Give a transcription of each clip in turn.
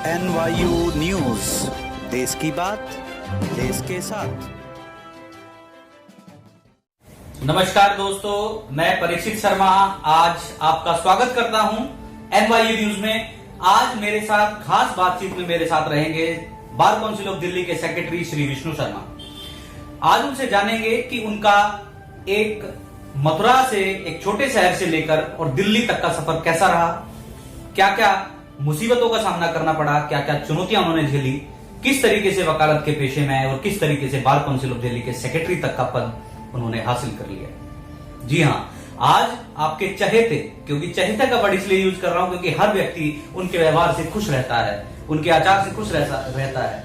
NYU news, देश की बात देश के साथ। नमस्कार दोस्तों, मैं परीक्षित शर्मा आज आपका स्वागत करता हूं NYU न्यूज में। आज मेरे साथ खास बातचीत में मेरे साथ रहेंगे बार काउंसिल ऑफ दिल्ली के सेक्रेटरी श्री विष्णु शर्मा। आज उनसे जानेंगे कि उनका एक मथुरा से, एक छोटे शहर से लेकर और दिल्ली तक का सफर कैसा रहा, क्या क्या मुसीबतों का सामना करना पड़ा, क्या क्या चुनौतियां उन्होंने झेली, किस तरीके से वकालत के पेशे में आए और किस तरीके से बार काउंसिल ऑफ दिल्ली के सेक्रेटरी तक का पद उन्होंने हासिल कर लिया। जी हाँ, आज आपके चहेते, क्योंकि चहेते का वर्ड इसलिए यूज कर रहा हूं क्योंकि हर व्यक्ति उनके व्यवहार से खुश रहता है, उनके आचार से खुश रहता है,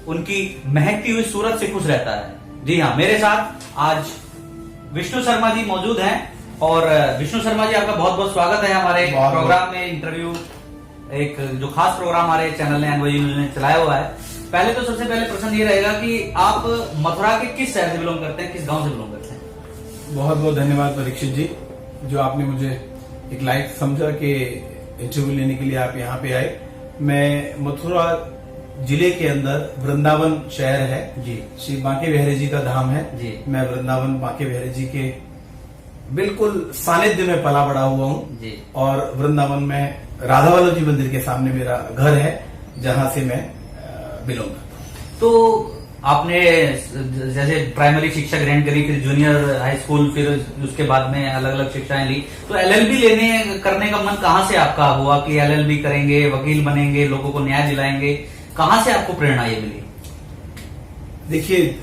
उनकी महकती हुई सूरत से खुश रहता है। जी हाँ, मेरे साथ आज विष्णु शर्मा जी मौजूद हैं और विष्णु शर्मा जी आपका बहुत बहुत स्वागत है हमारे प्रोग्राम में। इंटरव्यू एक जो खास प्रोग्राम हमारे चैनल ने NYU न्यूज ने चलाया हुआ है। पहले तो सबसे पहले प्रश्न ये रहेगा कि आप मथुरा के किस शहर से बिलोंग करते हैं, किस गांव से बिलोंग करते हैं? बहुत बहुत धन्यवाद परीक्षित जी, जो आपने मुझे एक लायक समझा कि इंटरव्यू लेने के लिए आप यहाँ पे आए। मैं मथुरा जिले के अंदर वृंदावन शहर है जी, श्री बांके बिहारी जी का धाम है जी। मैं वृंदावन बांके बिहारी जी के बिल्कुल सानिध्य में पला बड़ा हुआ हूँ जी। और वृंदावन में राधा वल्लभ जी मंदिर के सामने मेरा घर है, जहाँ से मैं बिलोंग करता हूँ। तो आपने जैसे प्राइमरी शिक्षा ग्रहण करी, फिर जूनियर हाई स्कूल, फिर उसके बाद में अलग अलग शिक्षाएं ली, तो LLB करने का मन कहाँ से आपका हुआ कि LLB करेंगे, वकील बनेंगे, लोगों को न्याय दिलाएंगे? कहाँ से आपको प्रेरणा ये मिली? देखिए,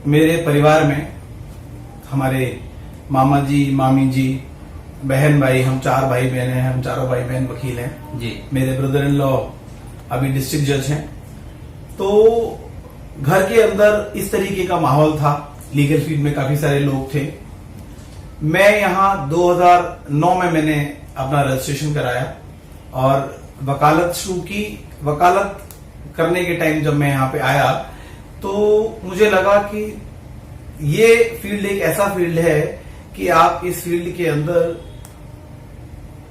मेरे परिवार में हमारे मामा जी, मामी जी, बहन भाई, हम 4 भाई बहन हैं, हम चारों भाई बहन वकील हैं जी। मेरे ब्रदर इन लॉ अभी डिस्ट्रिक्ट जज हैं। तो घर के अंदर इस तरीके का माहौल था, लीगल फील्ड में काफी सारे लोग थे। मैं यहाँ 2009 में मैंने अपना रजिस्ट्रेशन कराया और वकालत शुरू की। वकालत करने के टाइम जब मैं यहाँ पे आया तो मुझे लगा कि ये फील्ड एक ऐसा फील्ड है कि आप इस फील्ड के अंदर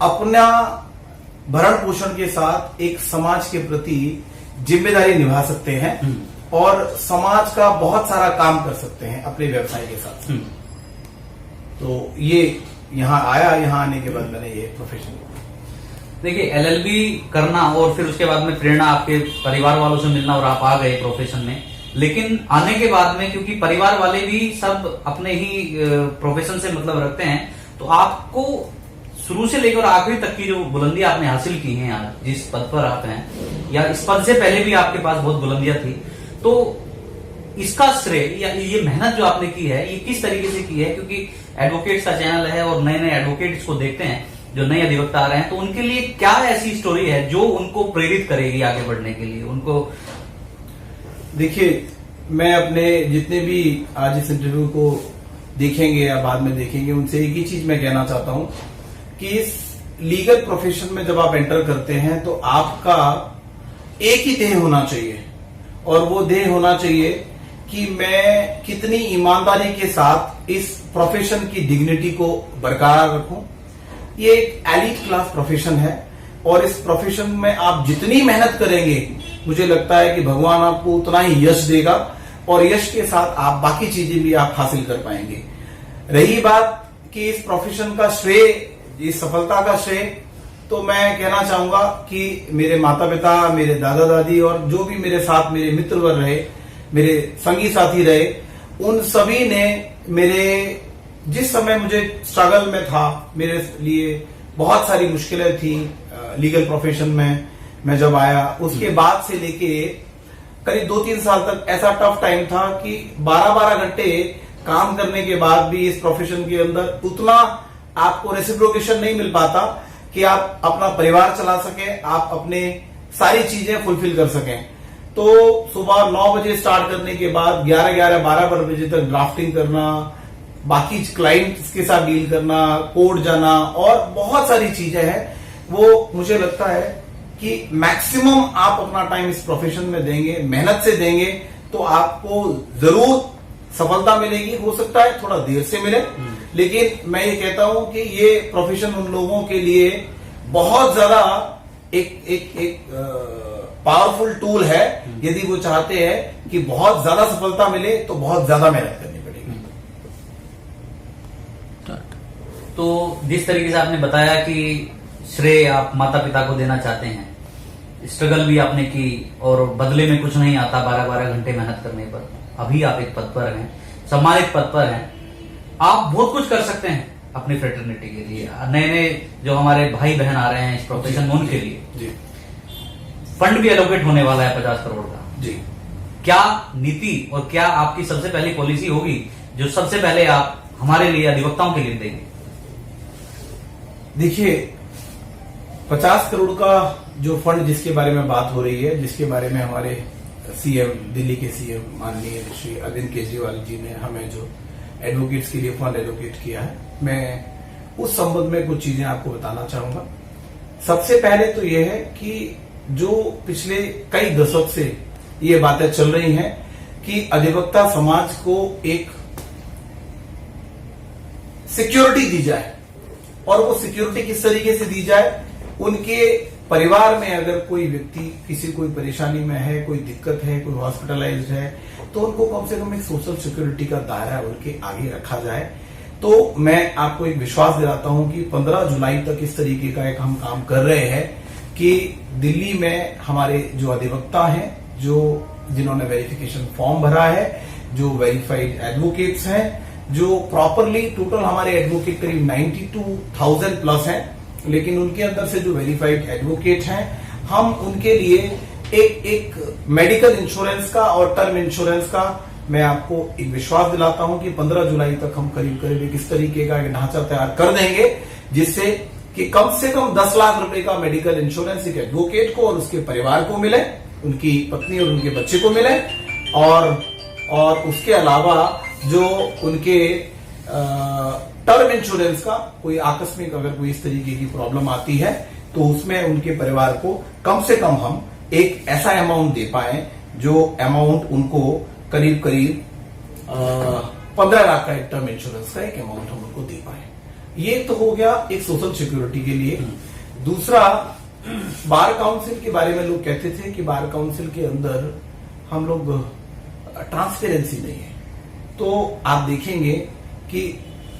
अपना भरण पोषण के साथ एक समाज के प्रति जिम्मेदारी निभा सकते हैं और समाज का बहुत सारा काम कर सकते हैं अपने व्यवसाय के साथ। तो ये यहाँ आया, यहाँ आने के बाद मैंने ये प्रोफेशन। देखिए, LLB करना और फिर उसके बाद में प्रेरणा आपके परिवार वालों से मिलना और आप आ गए प्रोफेशन में। लेकिन आने के बाद में, क्योंकि परिवार वाले भी सब अपने ही प्रोफेशन से मतलब रखते हैं, तो आपको शुरू से लेकर आखिरी तक की जो बुलंदी आपने हासिल की है आज जिस पद पर आप हैं, या इस पद से पहले भी आपके पास बहुत बुलंदियां थी, तो इसका श्रेय या ये मेहनत जो आपने की है ये किस तरीके से की है? क्योंकि एडवोकेट्स का चैनल है और नए नए एडवोकेट्स को देखते हैं, जो नए अधिवक्ता आ रहे हैं, तो उनके लिए क्या ऐसी स्टोरी है जो उनको प्रेरित करेगी आगे बढ़ने के लिए? उनको देखिए, मैं अपने जितने भी आज इस इंटरव्यू को देखेंगे या बाद में देखेंगे, उनसे एक ही चीज मैं कहना चाहता हूं कि इस लीगल प्रोफेशन में जब आप एंटर करते हैं तो आपका एक ही ध्येय होना चाहिए, और वो ध्येय होना चाहिए कि मैं कितनी ईमानदारी के साथ इस प्रोफेशन की डिग्निटी को बरकरार रखूं। ये एक एलीट क्लास प्रोफेशन है और इस प्रोफेशन में आप जितनी मेहनत करेंगे, मुझे लगता है कि भगवान आपको उतना ही यश देगा और यश के साथ आप बाकी चीजें भी आप हासिल कर पाएंगे। रही बात कि इस प्रोफेशन का श्रेय, इस सफलता का श्रेय, तो मैं कहना चाहूंगा कि मेरे माता पिता, मेरे दादा दादी और जो भी मेरे साथ मेरे मित्रवर रहे, मेरे संगी साथी रहे, उन सभी ने मेरे जिस समय मुझे स्ट्रगल में था, मेरे लिए बहुत सारी मुश्किलें थी लीगल प्रोफेशन में। मैं जब आया उसके बाद से लेके करीब 2-3 साल तक ऐसा टफ टाइम था कि 12-12 घंटे काम करने के बाद भी इस प्रोफेशन के अंदर उतना आपको रेसिप्रोकेशन नहीं मिल पाता कि आप अपना परिवार चला सकें, आप अपने सारी चीजें फुलफिल कर सकें। तो सुबह 9 बजे स्टार्ट करने के बाद 11-12 बजे तक ड्राफ्टिंग करना, बाकी क्लाइंट्स के साथ डील करना, कोर्ट जाना और बहुत सारी चीजें हैं। वो मुझे लगता है कि मैक्सिमम आप अपना टाइम इस प्रोफेशन में देंगे, मेहनत से देंगे, तो आपको जरूर सफलता मिलेगी। हो सकता है थोड़ा देर से मिले, लेकिन मैं ये कहता हूं कि ये प्रोफेशन उन लोगों के लिए बहुत ज्यादा एक पावरफुल टूल है। यदि वो चाहते हैं कि बहुत ज्यादा सफलता मिले तो बहुत ज्यादा मेहनत करनी पड़ेगी। तो जिस तरीके से आपने बताया कि श्रेय आप माता पिता को देना चाहते हैं, स्ट्रगल भी आपने की और बदले में कुछ नहीं आता 12-12 घंटे मेहनत करने पर। अभी आप एक पद पर हैं, सम्मानित पद पर हैं, आप बहुत कुछ कर सकते हैं अपनी फ्रेटर्निटी के लिए। नए नए जो हमारे भाई बहन आ रहे हैं इस प्रोफेशन में उनके लिए जी, फंड भी एलोकेट होने वाला है 50 करोड़ का जी। क्या नीति और क्या आपकी सबसे पहली पॉलिसी होगी जो सबसे पहले आप हमारे लिए अधिवक्ताओं के लिए देंगे? देखिए, 50 करोड़ का जो फंड जिसके बारे में बात हो रही है, जिसके बारे में हमारे सीएम, दिल्ली के सीएम माननीय श्री अरविंद केजरीवाल जी ने हमें जो एडवोकेट्स के लिए फंड एलोकेट किया है, मैं उस संबंध में कुछ चीजें आपको बताना चाहूंगा। सबसे पहले तो यह है कि जो पिछले कई दशक से ये बातें चल रही हैं कि अधिवक्ता समाज को एक सिक्योरिटी दी जाए, और वो सिक्योरिटी किस तरीके से दी जाए, उनके परिवार में अगर कोई व्यक्ति किसी कोई परेशानी में है, कोई दिक्कत है, कोई हॉस्पिटलाइज्ड है, तो उनको कम से कम एक सोशल सिक्योरिटी का दायरा उनके आगे रखा जाए। तो मैं आपको एक विश्वास दिलाता हूं कि 15 जुलाई तक इस तरीके का एक हम काम कर रहे हैं कि दिल्ली में हमारे जो अधिवक्ता हैं, जो जिन्होंने वेरिफिकेशन फॉर्म भरा है, जो वेरीफाइड एडवोकेट्स हैं, जो प्रॉपरली टोटल हमारे एडवोकेट करीब 92,000 प्लस हैं, लेकिन उनके अंदर से जो वेरीफाइड एडवोकेट हैं, हम उनके लिए एक मेडिकल इंश्योरेंस का और टर्म इंश्योरेंस का मैं आपको एक विश्वास दिलाता हूं कि 15 जुलाई तक हम करीब एक इस तरीके का ढांचा तैयार कर देंगे जिससे कि कम से कम 10 लाख रुपए का मेडिकल इंश्योरेंस एक एडवोकेट को और उसके परिवार को मिले, उनकी पत्नी और उनके बच्चे को मिले, और उसके अलावा जो उनके टर्म इंश्योरेंस का कोई आकस्मिक अगर कोई इस तरीके की प्रॉब्लम आती है तो उसमें उनके परिवार को कम से कम हम एक ऐसा अमाउंट दे पाए जो अमाउंट उनको करीब 15 लाख का एक टर्म इंश्योरेंस का एक अमाउंट हम उनको दे पाए। ये तो हो गया एक सोशल सिक्योरिटी के लिए। दूसरा, बार काउंसिल के बारे में लोग कहते थे कि बार काउंसिल के अंदर हम लोग ट्रांसपेरेंसी नहीं है, तो आप देखेंगे कि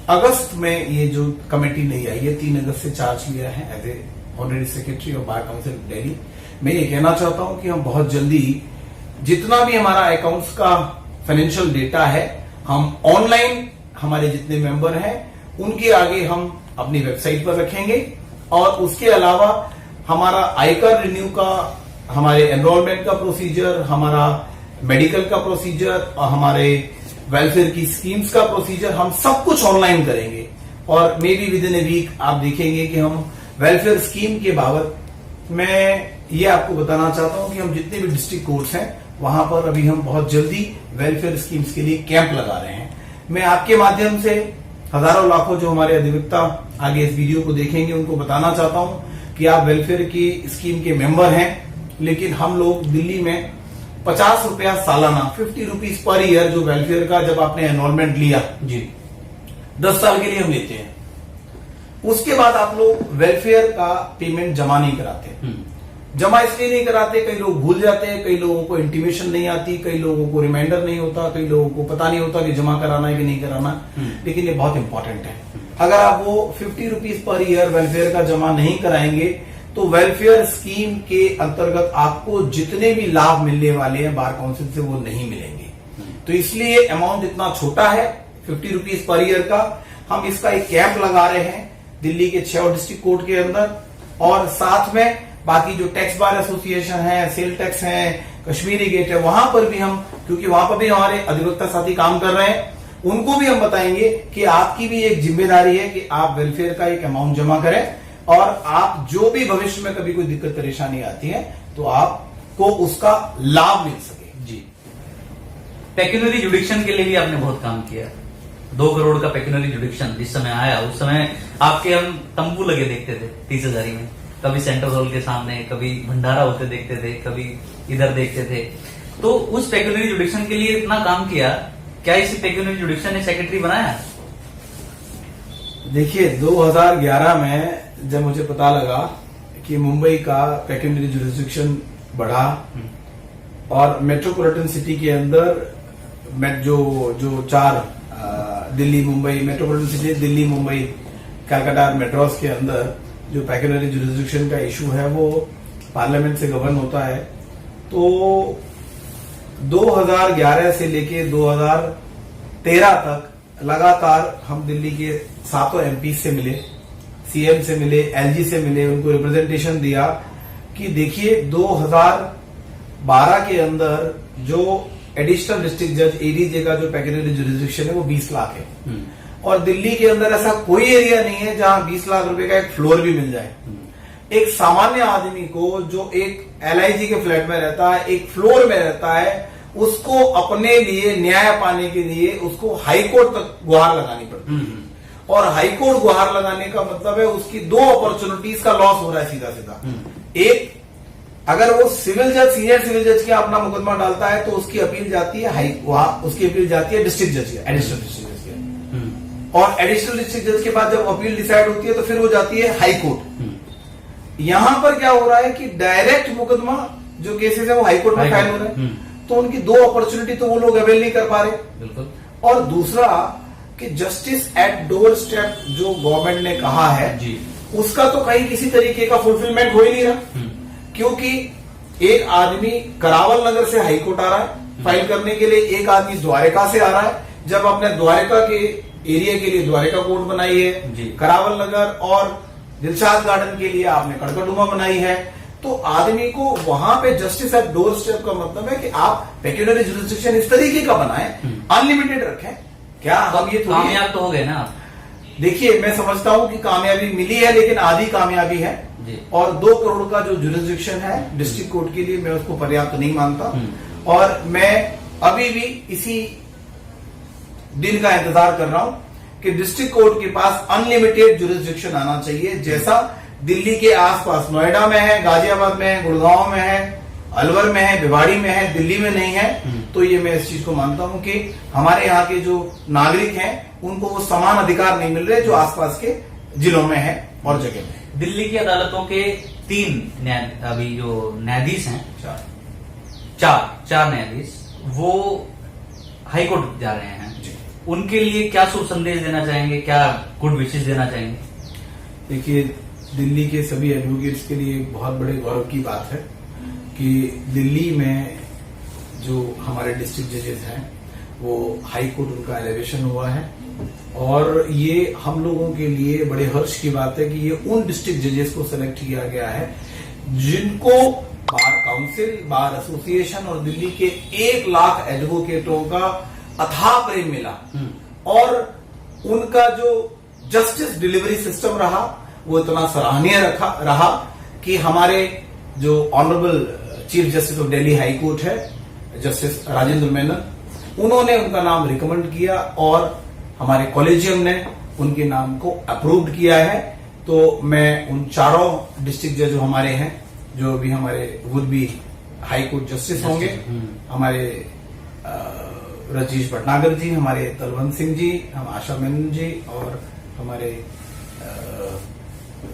अगस्त में ये जो कमेटी नहीं आई है, 3 अगस्त से चार्ज लिया है as a honorary secretary of bar council Delhi. मैं ये कहना चाहता हूं कि हम बहुत जल्दी जितना भी हमारा अकाउंट्स का फाइनेंशियल डेटा है, हम ऑनलाइन हमारे जितने मेंबर हैं उनके आगे हम अपनी वेबसाइट पर रखेंगे, और उसके अलावा हमारा आयकर रिन्यू का, हमारे एनरोलमेंट का प्रोसीजर, हमारा मेडिकल का प्रोसीजर और हमारे वेलफेयर की स्कीम्स का प्रोसीजर हम सब कुछ ऑनलाइन करेंगे। और maybe within a week आप देखेंगे कि हम वेलफेयर स्कीम के बाबत मैं ये आपको बताना चाहता हूं कि हम जितने भी डिस्ट्रिक्ट कोर्ट्स हैं वहां पर अभी हम बहुत जल्दी वेलफेयर स्कीम्स के लिए कैंप लगा रहे हैं। मैं आपके माध्यम से हजारों लाखों जो हमारे अधिवक्ता आगे इस वीडियो को देखेंगे उनको बताना चाहता हूं कि आप वेलफेयर की स्कीम के मेंबर हैं, लेकिन हम लोग दिल्ली में 50 रुपया सालाना, 50 रुपीज पर ईयर जो वेलफेयर का जब आपने एनरोलमेंट लिया जी 10 साल के लिए हम लेते हैं, उसके बाद आप लोग वेलफेयर का पेमेंट जमा नहीं कराते। जमा इसलिए नहीं कराते, कई लोग भूल जाते हैं, कई लोगों को इंटीमेशन नहीं आती, कई लोगों को रिमाइंडर नहीं होता, कई लोगों को पता नहीं होता कि जमा कराना है कि नहीं कराना। लेकिन ये बहुत इंपॉर्टेंट है। अगर आप वो 50 रुपीज पर ईयर वेलफेयर का जमा नहीं कराएंगे तो वेलफेयर स्कीम के अंतर्गत आपको जितने भी लाभ मिलने वाले हैं बार काउंसिल से वो नहीं मिलेंगे। तो इसलिए अमाउंट इतना छोटा है 50 रुपीज पर ईयर का। हम इसका एक कैंप लगा रहे हैं दिल्ली के 6 डिस्ट्रिक्ट कोर्ट के अंदर, और साथ में बाकी जो टैक्स बार एसोसिएशन है, सेल टैक्स है, कश्मीरी गेट है, वहां पर भी हम, क्योंकि वहां पर भी हमारे अधिवक्ता साथी काम कर रहे हैं, उनको भी हम बताएंगे कि आपकी भी एक जिम्मेदारी है कि आप वेलफेयर का एक अमाउंट जमा करें, और आप जो भी भविष्य में कभी कोई दिक्कत परेशानी आती है तो आपको उसका लाभ मिल सके। जी, पेक्यूनरी जुडिक्शन के लिए भी आपने बहुत काम किया। 2 करोड़ का पेक्यूनरी जुडिक्शन जिस समय आया, उस समय आपके हम तंबू लगे देखते थे 30,000 में, कभी सेंट्रल हॉल के सामने, कभी भंडारा होते देखते थे, कभी इधर देखते थे। तो उस पेक्यूनरी जुडिक्शन के लिए इतना काम किया, क्या इस पेक्यूनरी जुडिक्शन ने सेक्रेटरी बनाया? देखिए 2011 में जब मुझे पता लगा कि मुंबई का पेक्यूनियरी जुरिसडिक्शन बढ़ा और मेट्रोपॉलिटन सिटी के अंदर जो चार Delhi Mumbai metropolitan city, Delhi Mumbai Calcutta metros के अंदर जो पेक्यूनियरी जुरिसडिक्शन का इशू है वो पार्लियामेंट से गवर्न होता है। तो 2011 से लेके 2013 तक लगातार हम दिल्ली के 7 एमपी से मिले, सीएम से मिले, एलजी से मिले, उनको रिप्रेजेंटेशन दिया कि देखिए 2012 के अंदर जो एडिशनल डिस्ट्रिक्ट जज एडीजे का जो पेक्यूनियरी जुरिसडिक्शन है वो 20 लाख है और दिल्ली के अंदर ऐसा कोई एरिया नहीं है जहां 20 लाख रुपए का एक फ्लोर भी मिल जाए। एक सामान्य आदमी को जो एक एलआईजी के फ्लैट में रहता है, एक फ्लोर में रहता है, उसको अपने लिए न्याय पाने के लिए उसको हाईकोर्ट तक गुहार लगानी पड़ती है और हाईकोर्ट गुहार लगाने का मतलब है उसकी 2 अपॉर्चुनिटीज का लॉस हो रहा है सीधा सीधा। एक, अगर वो सिविल जज, सीनियर सिविल जज के अपना मुकदमा डालता है तो उसकी अपील जाती है उसकी अपील जाती है डिस्ट्रिक्ट जज के, एडिशनल डिस्ट्रिक्ट जज के, और एडिशनल डिस्ट्रिक्ट जज के बाद जब अपील डिसाइड होती है तो फिर वो जाती है हाई कोर्ट। यहां पर क्या हो रहा है कि डायरेक्ट मुकदमा जो केसेस है वो हाई कोर्ट में फाइल हो रहे हैं, तो उनकी 2 अपॉर्चुनिटी तो वो लोग अवेल नहीं कर पा रहे। और दूसरा कि जस्टिस एट डोर स्टेप जो गवर्नमेंट ने कहा है उसका तो कहीं किसी तरीके का फुलफिलमेंट हो ही नहीं रहा, क्योंकि एक आदमी करावल नगर से हाईकोर्ट आ रहा है फाइल करने के लिए, एक आदमी द्वारका से आ रहा है। जब आपने द्वारका के एरिया के लिए द्वारका कोर्ट बनाई है, करावल नगर और दिलशाद गार्डन के लिए आपने कड़कड़डुमा बनाई है, तो आदमी को वहां पे जस्टिस एट डोर स्टेप का मतलब है कि आप पेक्यूनियरी जुरिसडिक्शन इस तरीके का बनाएं, अनलिमिटेड रखें। क्या हम ये कामयाब तो हो गए ना? देखिए, मैं समझता हूं कि कामयाबी मिली है, लेकिन आधी कामयाबी है और 2 करोड़ का जो जुरिसडिक्शन है डिस्ट्रिक्ट कोर्ट के लिए मैं उसको पर्याप्त नहीं मानता और मैं अभी भी इसी दिन का इंतजार कर रहा हूं कि डिस्ट्रिक्ट कोर्ट के पास अनलिमिटेड जुरिसडिक्शन आना चाहिए, जैसा दिल्ली के आसपास नोएडा में है, गाजियाबाद में है, गुड़गांव में है, अलवर में है, भिवाड़ी में है, दिल्ली में नहीं है। तो ये मैं इस चीज को मानता हूं कि हमारे यहाँ के जो नागरिक हैं उनको वो समान अधिकार नहीं मिल रहे जो आसपास के जिलों में है और जगह में। दिल्ली की अदालतों के 3 अभी जो न्यायाधीश हैं, चार न्यायाधीश वो हाईकोर्ट जा रहे हैं। उनके लिए क्या शुभ संदेश देना चाहेंगे, क्या गुड विशेष देना चाहेंगे? देखिए, दिल्ली के सभी एडवोकेट्स के लिए बहुत बड़े गौरव की बात है कि दिल्ली में जो हमारे डिस्ट्रिक्ट जजेस हैं वो हाई कोर्ट उनका एलिवेशन हुआ है और ये हम लोगों के लिए बड़े हर्ष की बात है कि ये उन डिस्ट्रिक्ट जजेस को सेलेक्ट किया गया है जिनको बार काउंसिल, बार एसोसिएशन और दिल्ली के 1 लाख एडवोकेटों का अथाह प्रेम मिला और उनका जो जस्टिस डिलीवरी सिस्टम रहा वो इतना सराहनीय रहा कि हमारे जो honourable chief justice of Delhi high court है जस्टिस राजेंद्र मेनन, उन्होंने उनका नाम रिकमेंड किया और हमारे कॉलेजियम ने उनके नाम को अप्रूव्ड किया है। तो मैं उन चारों डिस्ट्रिक्ट जज जो हमारे हैं, जो अभी हमारे would be high court justice होंगे, हमारे रजीश भटनागर जी, हमारे तलवंत सिंह जी, हम आशा मेनन जी और हमारे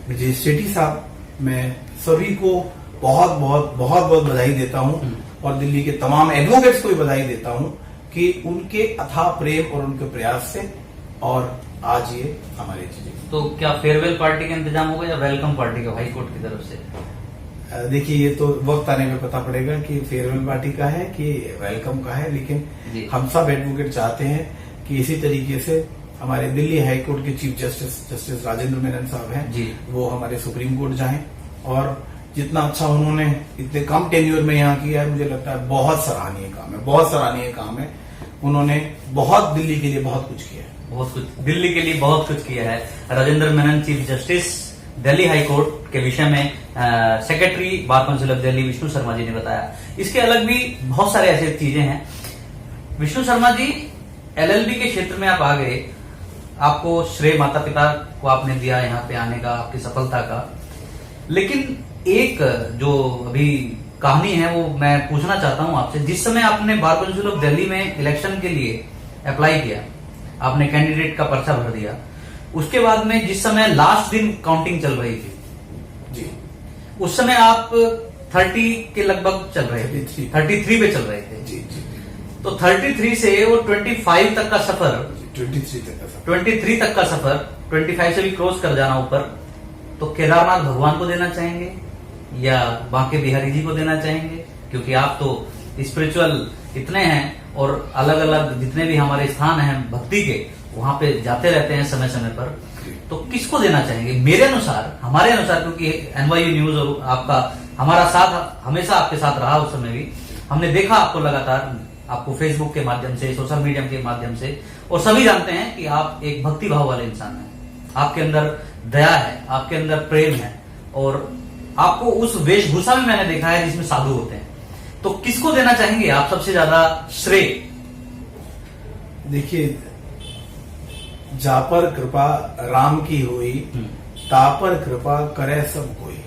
विजय सेठी साहब, मैं सभी को बहुत बहुत बधाई देता हूं और दिल्ली के तमाम एडवोकेट्स को भी बधाई देता हूं कि उनके अथाह प्रेम और उनके प्रयास से और आज ये हमारे चीजें। तो क्या फेयरवेल पार्टी का इंतजाम होगा या वेलकम पार्टी का हाई कोर्ट की तरफ से? देखिए, ये तो वक्त आने में पता पड़ेगा कि फेयरवेल पार्टी का है कि वेलकम का है, लेकिन हम सब एडवोकेट चाहते हैं कि इसी तरीके से हमारे दिल्ली हाई कोर्ट के चीफ जस्टिस राजेंद्र मेनन साहब हैं, वो हमारे सुप्रीम कोर्ट जाएं और जितना अच्छा उन्होंने इतने कम टेन्योर में यहाँ किया है, मुझे लगता है बहुत सराहनीय काम है, बहुत सराहनीय काम है। उन्होंने बहुत दिल्ली के लिए बहुत कुछ किया है, बहुत कुछ दिल्ली के लिए बहुत कुछ किया है। Rajendra Menon chief justice Delhi high court के विषय में secretary bar council of Delhi Vishnu Sharma ji ने बताया। इसके अलग भी बहुत सारे ऐसे चीजें हैं। विष्णु शर्मा जी, एलएलबी के क्षेत्र में आप आ गए, आपको श्रेय माता पिता को आपने दिया यहाँ पे आने का, आपकी सफलता का, लेकिन एक जो अभी कहानी है वो मैं पूछना चाहता हूं आपसे। जिस समय आपने बार काउंसिल ऑफ दिल्ली में इलेक्शन के लिए अप्लाई किया, आपने कैंडिडेट का पर्चा भर दिया, उसके बाद में जिस समय लास्ट दिन काउंटिंग चल रही थी जी, उस समय आप 30 के लगभग चल रहे थे, 33 पे चल रहे थे। जी जी। तो 33 से वो 25 तक का सफर, 23 तक का सफर, 25 से भी क्रॉस कर जाना ऊपर, तो केदारनाथ भगवान को देना चाहेंगे या बांके बिहारी जी को देना चाहेंगे? क्योंकि आप तो स्पिरिचुअल इतने हैं और अलग अलग जितने भी हमारे स्थान हैं भक्ति के, वहां पे जाते रहते हैं समय समय पर, तो किसको देना चाहेंगे? मेरे अनुसार, हमारे अनुसार, क्योंकि NYU न्यूज और आपका हमारा साथ हमेशा आपके साथ रहा, उस समय भी हमने देखा आपको लगातार, आपको फेसबुक के माध्यम से, सोशल मीडिया के माध्यम से, और सभी जानते हैं कि आप एक भक्ति भाव वाले इंसान हैं। आपके अंदर दया है, आपके अंदर प्रेम है, और आपको उस वेशभूषा में मैंने देखा है जिसमें साधु होते हैं। तो किसको देना चाहेंगे आप सबसे ज्यादा श्रेय? देखिए, जा पर कृपा राम की हुई, ता पर कृपा करे सब कोई।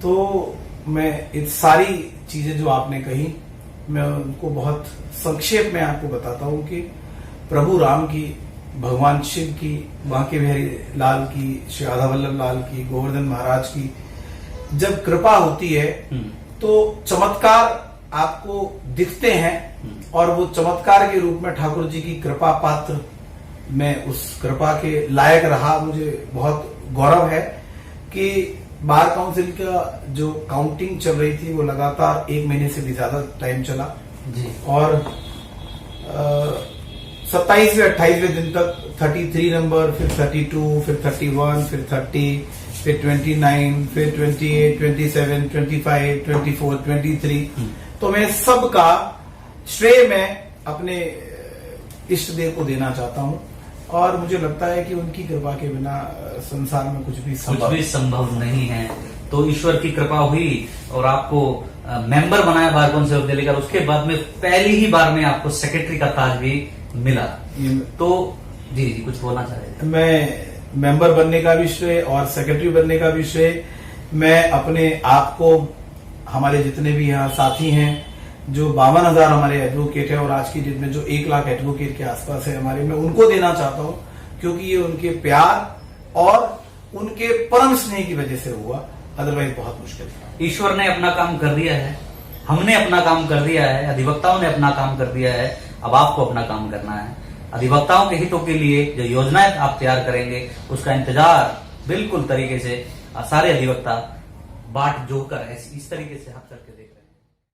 तो मैं इस सारी चीजें जो आपने कही, मैं उनको बहुत संक्षेप में आपको बताता हूं कि प्रभु राम की, भगवान शिव की, बांके बिहारी लाल की, श्री राधा वल्लभ लाल की, गोवर्धन महाराज की जब कृपा होती है तो चमत्कार आपको दिखते हैं, और वो चमत्कार के रूप में ठाकुर जी की कृपा पात्र, मैं उस कृपा के लायक रहा। मुझे बहुत गौरव है कि बार काउंसिल का जो काउंटिंग चल रही थी वो लगातार 1 महीने से भी ज्यादा टाइम चला जी। और 27वें 28वें दिन तक 33 नंबर, फिर 32, फिर 31, फिर 30, फिर 29, फिर 28, 27, 25, 24, 23। तो मैं सबका श्रेय मैं अपने इष्ट देव को देना चाहता हूं, और मुझे लगता है कि उनकी कृपा के बिना संसार में कुछ भी संभव नहीं है। तो ईश्वर की कृपा हुई और आपको मेंबर बनाया बार काउंसिल ऑफ दिल्ली का, उसके बाद में पहली ही बार में आपको सेक्रेटरी का ताज भी मिला। तो जी जी कुछ बोलना चाह रहे थे? मैं मेंबर बनने का भी श्रेय और सेक्रेटरी बनने का भी श्रेय मैं अपने आप को, हमारे जितने भी यहाँ साथी हैं, जो 52,000 हमारे एडवोकेट है और आज की डेट में जो 1 लाख एडवोकेट के आसपास है हमारे, मैं उनको देना चाहता हूँ, क्योंकि ये उनके प्यार और उनके परम स्नेह की वजह से हुआ, अदरवाइज बहुत मुश्किल था। ईश्वर ने अपना काम कर दिया है, हमने अपना काम कर दिया है, अधिवक्ताओं ने अपना काम कर दिया है, अब आपको अपना काम करना है। अधिवक्ताओं के हितों के लिए जो योजनाएं आप तैयार करेंगे, उसका इंतजार बिल्कुल तरीके से सारे अधिवक्ता बाट जोड़कर इस तरीके से हाथ करके देखें।